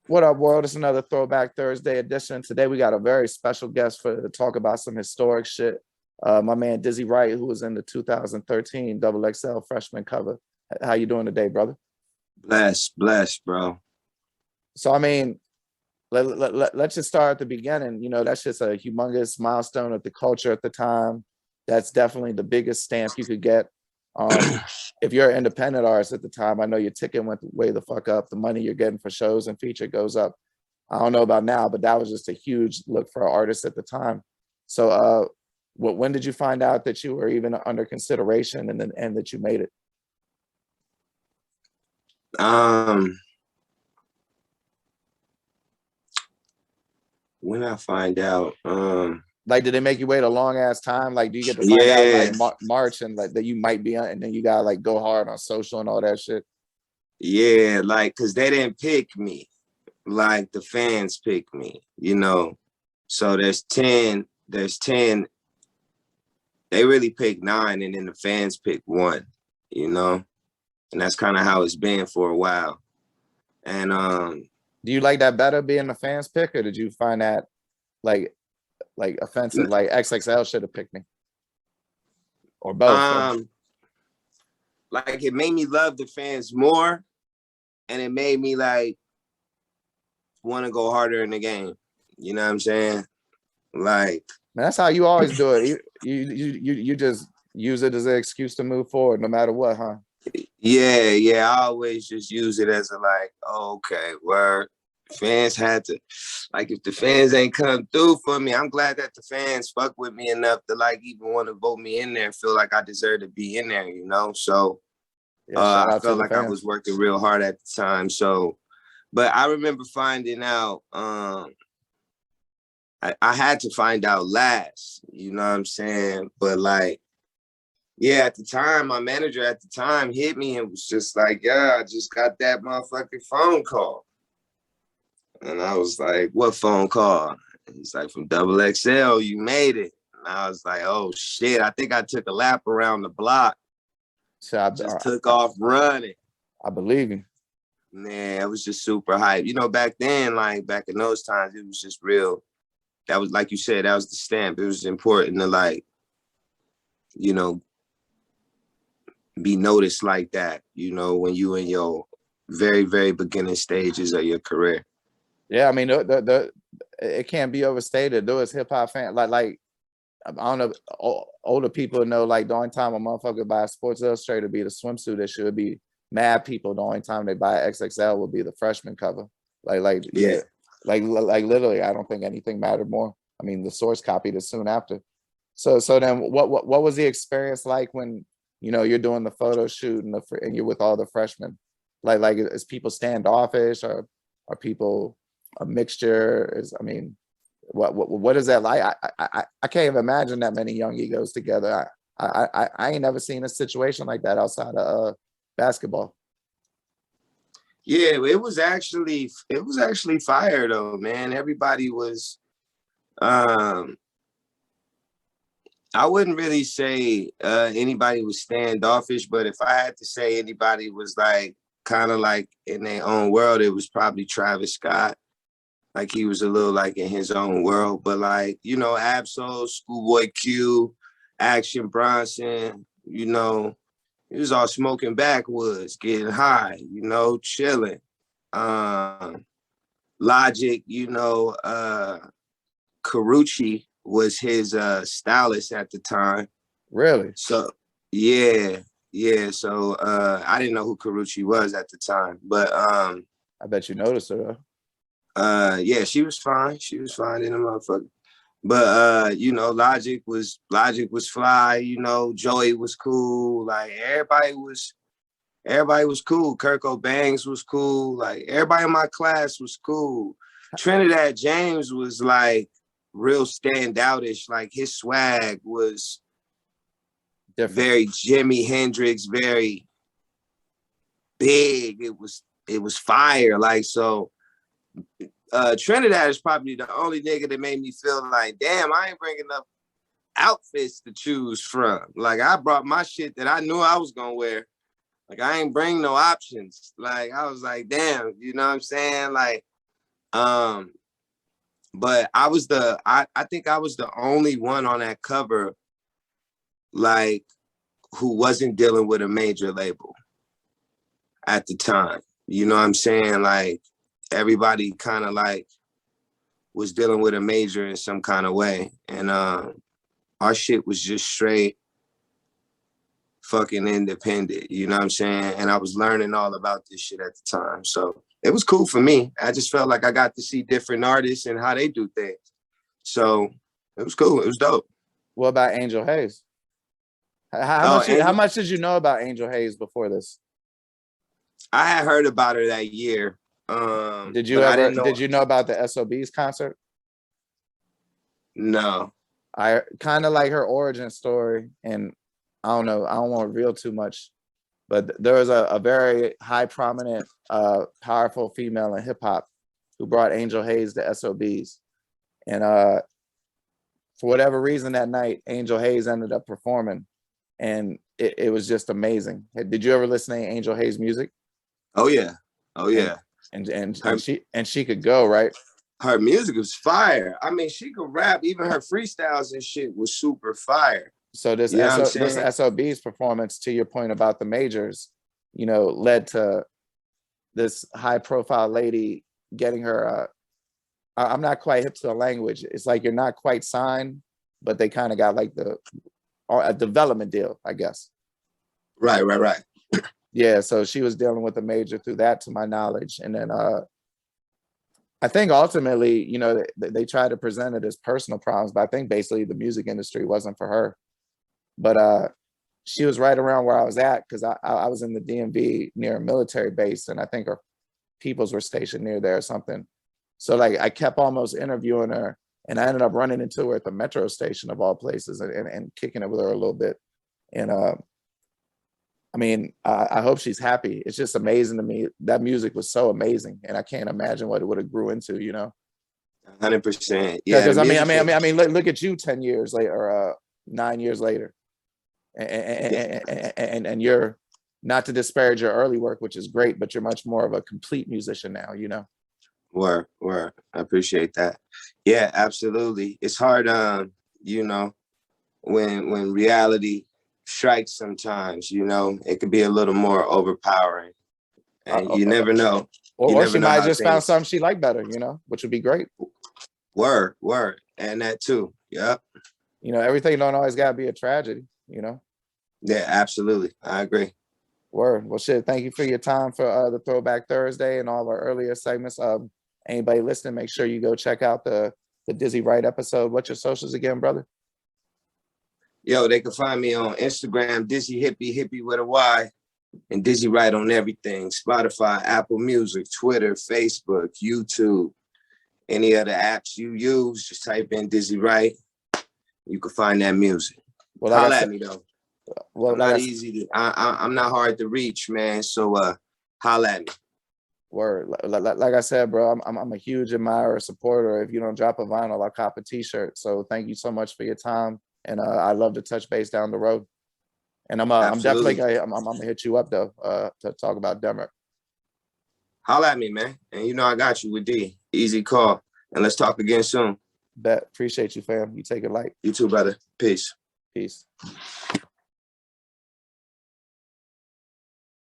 What up, world? It's another Throwback Thursday edition. Today we got a very special guest for to talk about some historic shit. My man Dizzy Wright, who was in the 2013 XXL Freshman cover. How you doing today, brother? Bless, bro. So I mean, let's just start at the beginning. You know, that's just a humongous milestone of the culture at the time. That's definitely the biggest stamp you could get. If you're an independent artist at the time, I know your ticket went way the fuck up. The money you're getting for shows and feature goes up. I don't know about now, but that was just a huge look for artists at the time. So, when did you find out that you were even under consideration and that you made it? Um, when I find out, Like, did they make you wait a long ass time? Like, do you get to find out yeah, like March and like that you might be on, and then you gotta like go hard on social and all that shit? yeah, like, cause they didn't pick me, like the fans picked me, you know. So there's 10. They really picked 9, and then the fans picked 1, you know, and that's kind of how it's been for a while. And Do you like that better being the fans pick, or did you find that like offensive? Like XXL should have picked me, or both. um, like it made me love the fans more, and it made me like want to go harder in the game. You know what I'm saying? Like, Man, that's how you always do it. You just use it as an excuse to move forward, no matter what, huh? yeah, I always just use it as a like, oh, okay, where fans had to, like, if the fans ain't come through for me, I'm glad that the fans fuck with me enough to like even want to vote me in there and feel like I deserve to be in there, you know? So Yeah, shout I out to felt the like I fans. was working real hard at the time. So, but I remember finding out, I had to find out last, you know what I'm saying? But like, yeah, at the time, my manager at the time hit me and was just like, yeah, I just got that motherfucking phone call. And I was like, what phone call? And he's like, from Double XL, you made it. And I was like, oh shit, I think I took a lap around the block, So just took off running. I believe you. Man, it was just super hype. You know, back then, like back in those times, it was just real. That was, like you said, that was the stamp. It was important to like, you know, be noticed like that, you know, when you in your very, very beginning stages of your career. Yeah, I mean, it can't be overstated. There was hip hop fan like I don't know, older people know like the only time a motherfucker buy a Sports Illustrated be the swimsuit issue. It'd be mad people. The only time they buy XXL would be the freshman cover. Yeah. Yeah, like literally, I don't think anything mattered more. I mean, the source copied it soon after. So then, what was the experience like when you're doing the photo shoot and you're with all the freshmen? Like is people standoffish, or are people a mixture? I mean, what is that like? I can't even imagine that many young egos together. I ain't never seen a situation like that outside of basketball. Yeah, it was actually fire though, man. Everybody was um I wouldn't really say anybody was standoffish, but if I had to say anybody was like kind of like in their own world, it was probably Travis Scott. Like he was a little like in his own world, but like, you know, Absol, Schoolboy Q, Action Bronson, you know, he was all smoking backwoods, getting high, you know, chilling. Um, Logic, you know, Karrueche was his stylist at the time. Really? So yeah, yeah. So I didn't know who Karrueche was at the time, but I bet you noticed her though. yeah, she was fine. She was fine in the motherfucker. But you know, Logic was fly, you know, Joey was cool, like everybody was cool. Kirko Bangs was cool, like everybody in my class was cool. Trinidad James was like real standoutish, like his swag was Different. very Jimi Hendrix, very big. It was fire, like so. Trinidad is probably the only nigga that made me feel like, damn, I ain't bringing enough outfits to choose from. Like I brought my shit that I knew I was gonna wear. Like I ain't bring no options. Like I was like, damn, you know what I'm saying? Like But I think I was the only one on that cover, like, who wasn't dealing with a major label at the time. You know what I'm saying? Like, everybody kind of like was dealing with a major in some kind of way. And our shit was just straight fucking independent, you know what I'm saying? And I was learning all about this shit at the time. So it was cool for me. I just felt like I got to see different artists and how they do things. So it was cool. It was dope. What about Angel Haze? How much did you know about Angel Haze before this? I had heard about her that year. Did you know about the SOBs concert? No. I kind of like her origin story, and I don't know, I don't want to reveal too much, but there was a very high prominent, powerful female in hip hop who brought Angel Haze to SOBs. And for whatever reason that night, Angel Haze ended up performing, and it was just amazing. Did you ever listen to Angel Haze music? Oh yeah. Oh yeah. And she could go, right? Her music was fire. I mean, she could rap. Even her freestyles and shit was super fire. So this SOB's performance, to your point about the majors, you know, led to this high profile lady getting her, I'm not quite hip to the language. It's like you're not quite signed, but they kind of got like a development deal, I guess. Right. Yeah, so she was dealing with a major through that, to my knowledge. And then I think ultimately, you know, they tried to present it as personal problems, but I think basically the music industry wasn't for her. But she was right around where I was at, because I was in the DMV near a military base, and I think her peoples were stationed near there or something. So like I kept almost interviewing her, and I ended up running into her at the metro station of all places, and kicking it with her a little bit. And I mean, I hope she's happy. It's just amazing to me. That music was so amazing, and I can't imagine what it would have grew into, you know? 100%. Yeah. Because I mean, look at you 10 years later, or 9 years later. And you're, not to disparage your early work, which is great, but you're much more of a complete musician now, you know? Word. I appreciate that. Yeah, absolutely. It's hard, you know, when reality strikes sometimes, you know, it could be a little more overpowering. And you never know. Or she might just found something she liked better, you know, which would be great. Word. And that too. Yep. You know, everything don't always gotta be a tragedy, you know? Yeah, absolutely. I agree. Word. Well, shit, thank you for your time for the Throwback Thursday and all our earlier segments. Anybody listening, make sure you go check out the Dizzy Wright episode. What's your socials again, brother? Yo, they can find me on Instagram, Dizzy Hippie with a Y, and Dizzy Wright on everything. Spotify, Apple Music, Twitter, Facebook, YouTube, any other apps you use, just type in Dizzy Wright. You can find that music. Well, like holla at me though. Well, I'm not easy to, I'm not hard to reach, man. So holla at me. Word. Like I said, bro, I'm a huge admirer, supporter. If you don't drop a vinyl, I'll cop a t-shirt. So thank you so much for your time. And I'd love to touch base down the road. And I'm definitely gonna hit you up though, to talk about Denver. Holla at me, man. And you know I got you with D. Easy call. And let's talk again soon. Bet. Appreciate you, fam. You take it light. You too, brother. Peace.